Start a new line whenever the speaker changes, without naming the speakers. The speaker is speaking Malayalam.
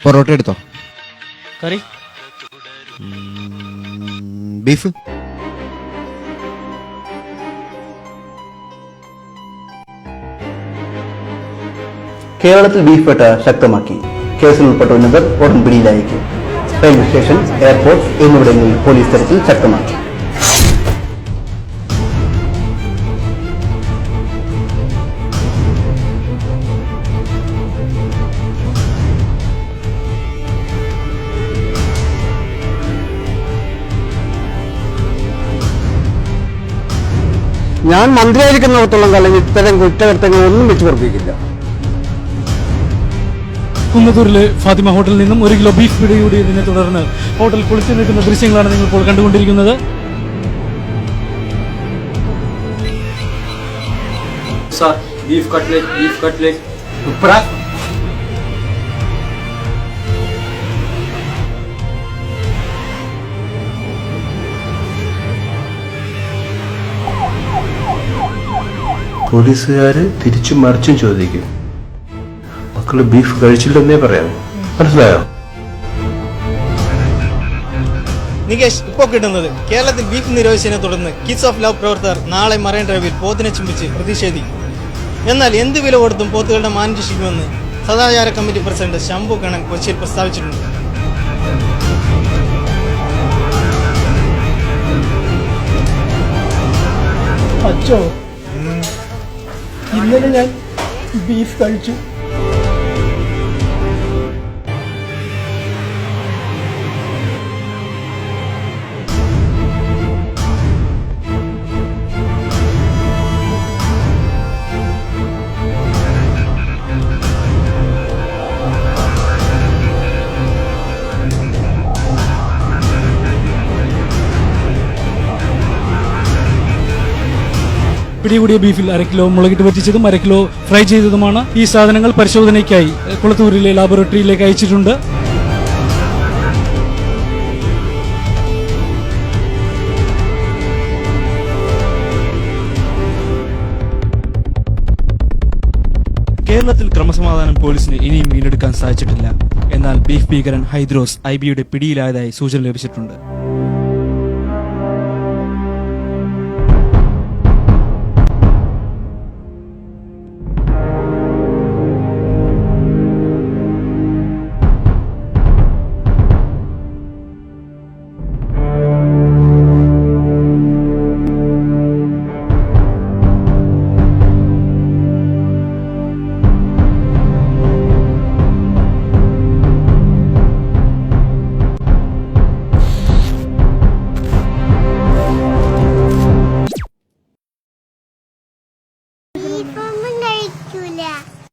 പൊറോട്ട എടുത്തോ?
കറി
ബീഫ്.
കേരളത്തിൽ ബീഫ് വേട്ട ശക്തമാക്കി. കേസിൽ ഉൾപ്പെട്ട ഉന്നതർ ഉടൻ പിടിയിലായിരിക്കും. റെയിൽവേ സ്റ്റേഷൻ, എയർപോർട്ട് എന്നിവിടങ്ങളിൽ പോലീസ് തെരച്ചിൽ ശക്തമാക്കി.
ഞാൻ മന്ത്രിയായിരിക്കുന്നിടത്തോളം കാലം ഇത്തരം കുറ്റകൃത്യങ്ങളൊന്നും വെച്ച് പൊറപ്പിക്കില്ല.
കുന്നത്തൂരിലെ ഫാത്തിമ ഹോട്ടലിൽ നിന്നും 1 കിലോ ബീഫ് പിടികൂടിയതിനെ തുടർന്ന് ഹോട്ടൽ കുളിച്ചു നിൽക്കുന്ന ദൃശ്യങ്ങളാണ് നിങ്ങൾ ഇപ്പോൾ കണ്ടുകൊണ്ടിരിക്കുന്നത്.
പോലീസുകാര് തിരിച്ചും മറിച്ചും ചോദിക്കും. മക്കള് ബീഫ് കഴിച്ചില്ലെന്നേ പറയാം. മനസ്സിലായോ?
നികേഷ്, ഇപ്പോൾ കിട്ടുന്നത് കേരളത്തിൽ ബീഫ് നിരോധിച്ചതിനെ തുടർന്ന് കിഡ്സ് ഓഫ് ലവ് പ്രവർത്തകർ നാളെ മറൈൻ ഡ്രൈവിൽ പോത്തിനെ ചുംബിച്ച് പ്രതിഷേധിക്കും. എന്നാൽ എന്ത് വില കൊടുത്തും പോത്തുകളുടെ മാനം രക്ഷിക്കുമെന്ന് സദാചാര കമ്മിറ്റി പ്രസിഡന്റ് ശംഭു കണ്ണൻ കൊച്ചിയിൽ പ്രസ്താവിച്ചിട്ടുണ്ട്.
അച്ചോ, ഇന്നലെ ഞാൻ ബീഫ് കഴിച്ചു.
പിടികൂടിയ ബീഫിൽ 1/2 കിലോ മുളകിട്ട് വറ്റിച്ചതും 1/2 കിലോ ഫ്രൈ ചെയ്തതുമാണ്. ഈ സാധനങ്ങൾ പരിശോധനയ്ക്കായി കുളത്തൂരിലെ ലാബോറട്ടറിയിലേക്ക് അയച്ചിട്ടുണ്ട്. കേരളത്തിൽ ക്രമസമാധാനം പോലീസിന് ഇനിയും വീണ്ടെടുക്കാൻ സാധിച്ചിട്ടില്ല. എന്നാൽ ബീഫ് ഭീകരൻ ഹൈദ്രോസ് IBയുടെ പിടിയിലായതായി സൂചന ലഭിച്ചിട്ടുണ്ട്.